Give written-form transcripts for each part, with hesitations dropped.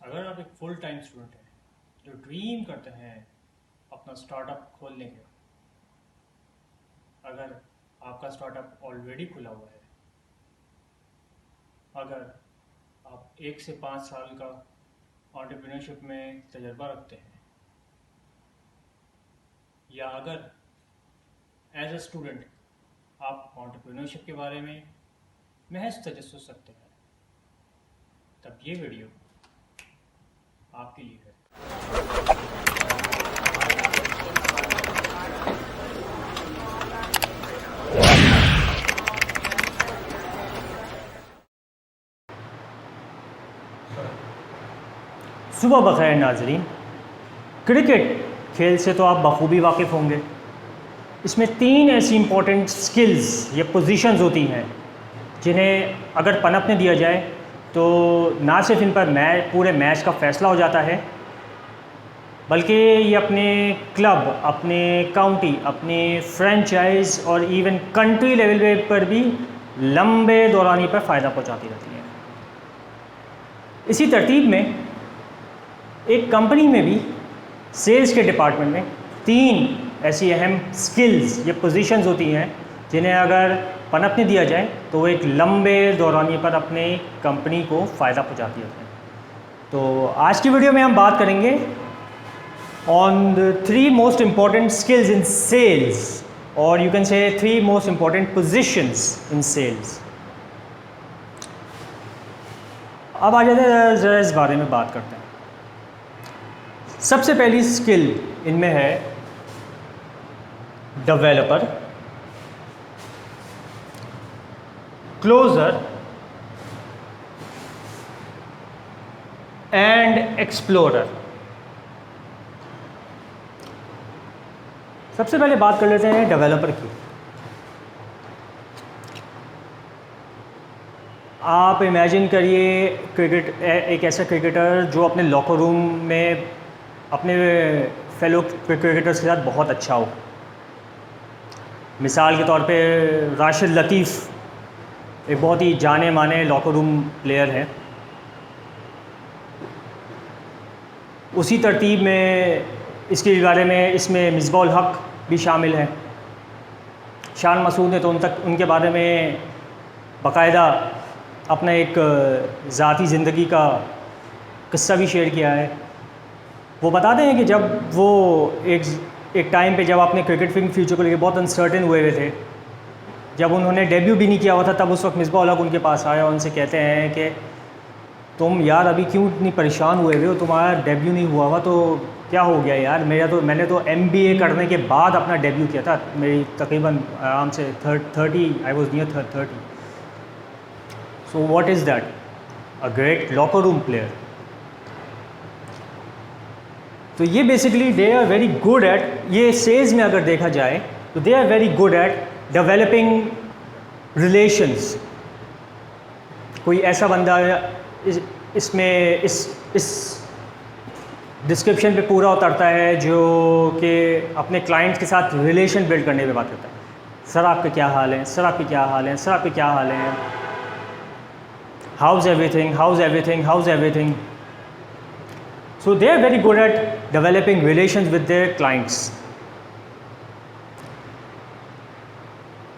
अगर आप एक फुल टाइम स्टूडेंट हैं जो ड्रीम करते हैं अपना स्टार्टअप खोलने के, अगर आपका स्टार्टअप ऑलरेडी खुला हुआ है, अगर आप 1 से 5 साल का एंटरप्रेन्योरशिप में तजर्बा रखते हैं, या अगर एज अ स्टूडेंट आप एंटरप्रेन्योरशिप के बारे में महज तजस्सुस सकते हैं, तब ये वीडियो आपके लिए है। सुबह बखैर नाजरीन। क्रिकेट खेल से तो आप बखूबी वाकिफ़ होंगे। इसमें 3 ऐसी इम्पोर्टेंट स्किल्स या पोजीशंस होती हैं जिन्हें अगर पनपने दिया जाए तो ना सिर्फ इन पर पूरे मैच का फ़ैसला हो जाता है, बल्कि ये अपने क्लब, अपने काउंटी, अपने फ्रेंचाइज और इवन कंट्री लेवल पर भी लंबे दौरानी पर फ़ायदा पहुंचाती रहती है। इसी तरतीब में एक कंपनी में भी सेल्स के डिपार्टमेंट में 3 ऐसी अहम स्किल्स या पोजीशंस होती हैं जिन्हें अगर पनपने दिया जाए तो वो एक लंबे दौरानी पर अपने कंपनी को फ़ायदा पहुंचाती रहती हैं। तो आज की वीडियो में हम बात करेंगे on the 3 most important skills in sales, or you can say 3 most important positions in sales. अब आ जाते हैं ज़रा इस बारे में बात करते हैं। सबसे पहली स्किल इनमें है डेवलपर, क्लोजर एंड एक्सप्लोरर। सबसे पहले बात कर लेते हैं डेवलपर की। आप इमेजिन करिए एक ऐसा क्रिकेटर जो अपने लॉकर रूम में अपने फेलो क्रिकेटर्स के साथ बहुत अच्छा हो। मिसाल के तौर पे राशिद लतीफ़ एक बहुत ही जाने माने लॉकर रूम प्लेयर हैं। उसी तरतीब में इसके बारे में इसमें मिसबाह हक भी शामिल हैं। शान मसूद ने तो उनके बारे में बाकायदा अपना एक ज़ाती ज़िंदगी का किस्सा भी शेयर किया है। वो बताते हैं कि जब वो एक टाइम पे जब अपने क्रिकेट फ्यूचर को लेकर बहुत अनसर्टेन हुए थे, जब उन्होंने डेब्यू भी नहीं किया हुआ था, तब उस वक्त मिसबाह हक उनके पास आया और उनसे कहते हैं कि तुम यार अभी क्यों इतनी परेशान हुए हो, तुम्हारा डेब्यू नहीं हुआ हुआ तो क्या हो गया यार। मैंने तो MBA करने के बाद अपना डेब्यू किया था। मेरी तकरीबन आराम से 30 I was near 30। So what is that? A great locker room player. तो ये basically they are very good at, ये सेल्स में अगर देखा जाए तो they are very good at developing relations. कोई ऐसा बंदा इसमें इस डिस्क्रिप्शन पे पूरा उतरता है जो कि अपने क्लाइंट्स के साथ रिलेशन बिल्ड करने पे बात करता है। सर आपके क्या हाल हैं, सर आपके क्या हाल हैं, सर आपके क्या हाल हैं, how's everything, how's everything, how's everything. So they are very good at developing relations with their clients.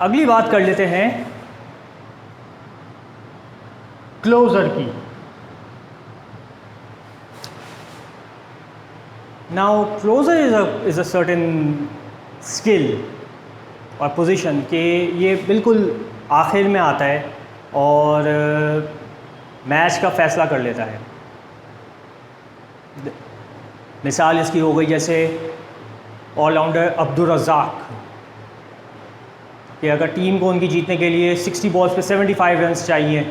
अगली बात कर लेते हैं क्लोजर की। Now closer is a certain skill और पोजीशन कि ये बिल्कुल आखिर में आता है और मैच का फ़ैसला कर लेता है। मिसाल इसकी हो गई जैसे ऑलराउंडर अब्दुल रज़ाक, कि अगर टीम को उनकी जीतने के लिए 60 बॉल्स पे 75 रन्स चाहिए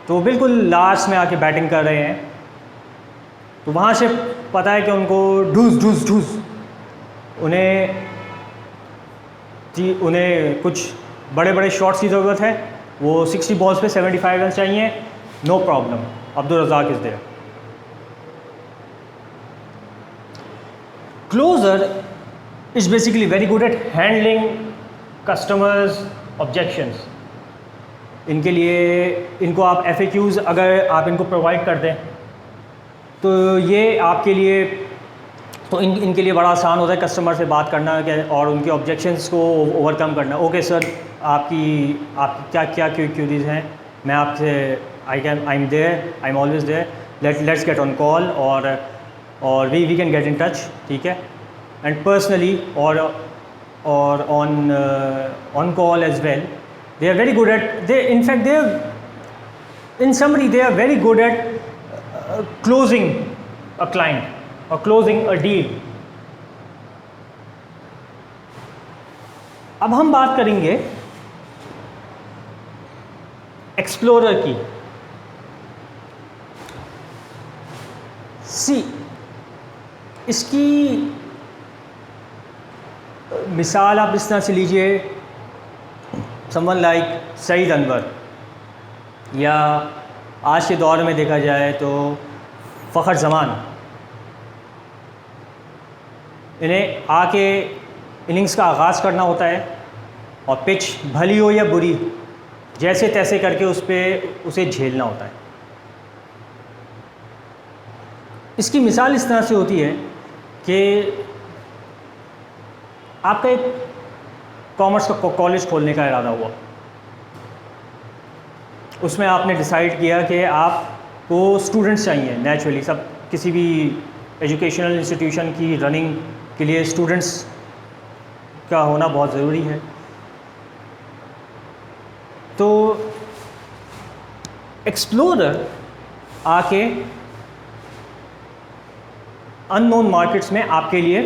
तो बिल्कुल लास्ट में आके बैटिंग कर रहे हैं, तो वहाँ से पता है कि उनको ढूस उन्हें कुछ बड़े बड़े शॉट्स की ज़रूरत है। वो 60 बॉल्स पे 75 रन चाहिए, no problem, Abdul Razzaq is there. Closer is basically very good at handling customers objections. इनको आप FAQs अगर आप इनको प्रोवाइड कर दें तो ये आपके लिए तो इनके लिए बड़ा आसान होता है कस्टमर से बात करना और उनके ऑब्जेक्शंस को ओवरकम करना। ओके सर, आपकी क्या क्या क्यूरीज हैं, मैं आपसे I am there, I am always there, let's get on call और we can get in touch, ठीक है। एंड पर्सनली और on call as well, they are very good at, they in fact they in summary they are very good at closing a client और closing a deal. अब हम बात करेंगे explorer की। इसकी मिसाल आप इस तरह से लीजिए, समवन लाइक सईद अनवर, या आज के दौर में देखा जाए तो फ़खर जमान। इन्हें आके इनिंग्स का आगाज़ करना होता है और पिच भली हो या बुरी, जैसे तैसे करके उसे झेलना होता है। इसकी मिसाल इस तरह से होती है कि आपका एक कॉमर्स का कॉलेज खोलने का इरादा हुआ, उसमें आपने डिसाइड किया कि आपको स्टूडेंट्स चाहिए। नेचुरली सब किसी भी एजुकेशनल इंस्टीट्यूशन की रनिंग के लिए स्टूडेंट्स का होना बहुत ज़रूरी है। तो एक्सप्लोरर आके अननोन मार्केट्स में आपके लिए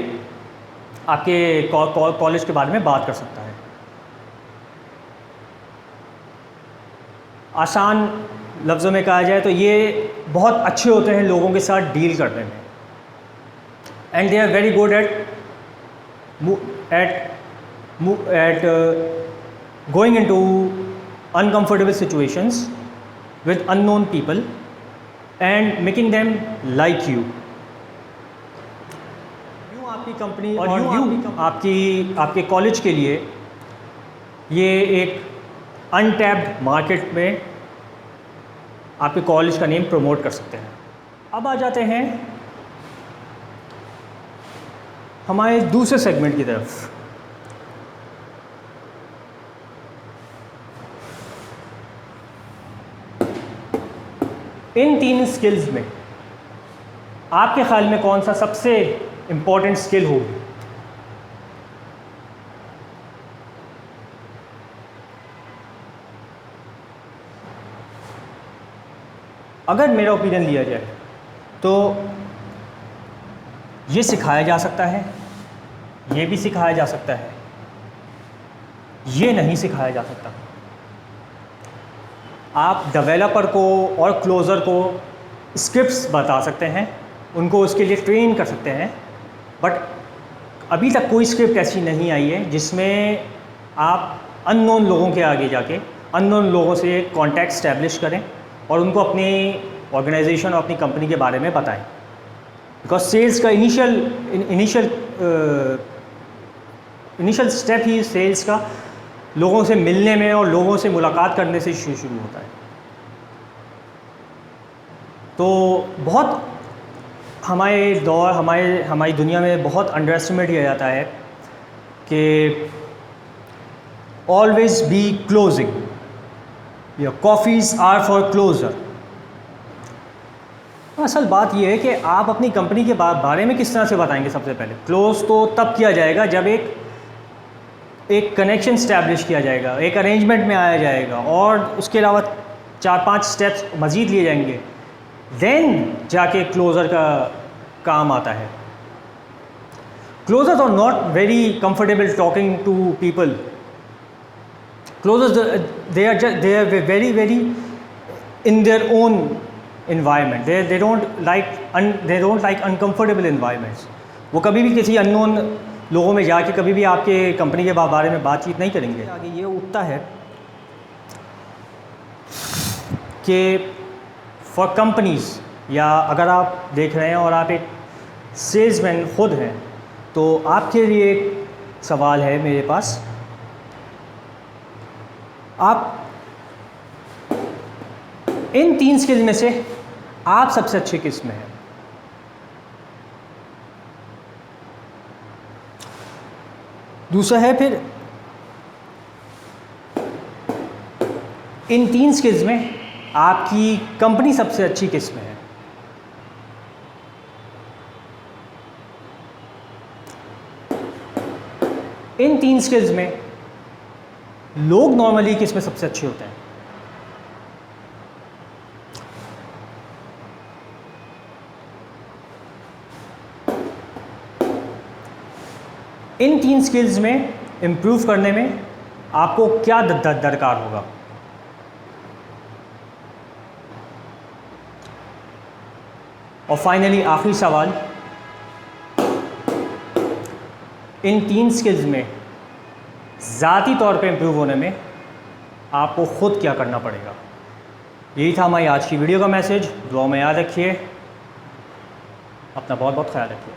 आपके कॉलेज के बारे में बात कर सकता है। आसान लफ्ज़ों में कहा जाए तो ये बहुत अच्छे होते हैं लोगों के साथ डील करने में, and they are very good at going into uncomfortable situations with unknown people and making them like you. आपकी कंपनी और आपके कॉलेज के लिए ये एक अनटैप्ड मार्केट में आपके कॉलेज का नेम प्रमोट कर सकते हैं। अब आ जाते हैं हमारे दूसरे सेगमेंट की तरफ। इन 3 स्किल्स में आपके ख्याल में कौन सा सबसे इम्पोर्टेंट स्किल होगी? अगर मेरा ओपिनियन लिया जाए तो ये सिखाया जा सकता है, ये भी सिखाया जा सकता है, ये नहीं सिखाया जा सकता। आप डेवलपर को और क्लोज़र को स्क्रिप्ट्स बता सकते हैं, उनको उसके लिए ट्रेन कर सकते हैं, बट अभी तक कोई स्क्रिप्ट ऐसी नहीं आई है जिसमें आप अननोन लोगों के आगे जाके अननोन लोगों से कांटेक्ट स्टैब्लिश करें और उनको अपनी ऑर्गेनाइजेशन और अपनी कंपनी के बारे में बताएं। बिकॉज सेल्स का इनिशियल स्टेप ही सेल्स का लोगों से मिलने में और लोगों से मुलाकात करने से शुरू होता है। तो बहुत हमारी दुनिया में बहुत अंडर एस्टिमेट किया जाता है कि always be closing, your coffees are for closer. असल बात यह है कि आप अपनी कंपनी के बारे में किस तरह से बताएंगे। सबसे पहले क्लोज तो तब किया जाएगा जब एक कनेक्शन स्टैब्लिश किया जाएगा, एक अरेंजमेंट में आया जाएगा और उसके अलावा 4-5 स्टेप्स मज़ीद लिए जाएंगे, देन जाके क्लोज़र का काम आता है। Closers are not very comfortable talking to people. Closers they are very in their own environment. They don't like uncomfortable environments. वो कभी भी किसी अननोन लोगों में जाके कभी भी आपके कंपनी के बारे में बातचीत नहीं करेंगे। आगे ये उठता है कि फॉर कंपनीज़, या अगर आप देख रहे हैं और आप एक सेल्समैन खुद हैं, तो आपके लिए एक सवाल है मेरे पास। आप इन 3 स्किल में से आप सबसे अच्छे किस में हैं? दूसरा है फिर इन 3 स्किल्स में आपकी कंपनी सबसे अच्छी किस में है। इन 3 स्किल्स में लोग नॉर्मली किस में सबसे अच्छे होते हैं। इन 3 स्किल्स में इम्प्रूव करने में आपको क्या दरकार होगा। और फाइनली आखिरी सवाल, इन 3 स्किल्स में ज़ाती तौर पे इम्प्रूव होने में आपको ख़ुद क्या करना पड़ेगा। यही था हमारी आज की वीडियो का मैसेज। दुआ में याद रखिए, अपना बहुत बहुत ख्याल रखिए।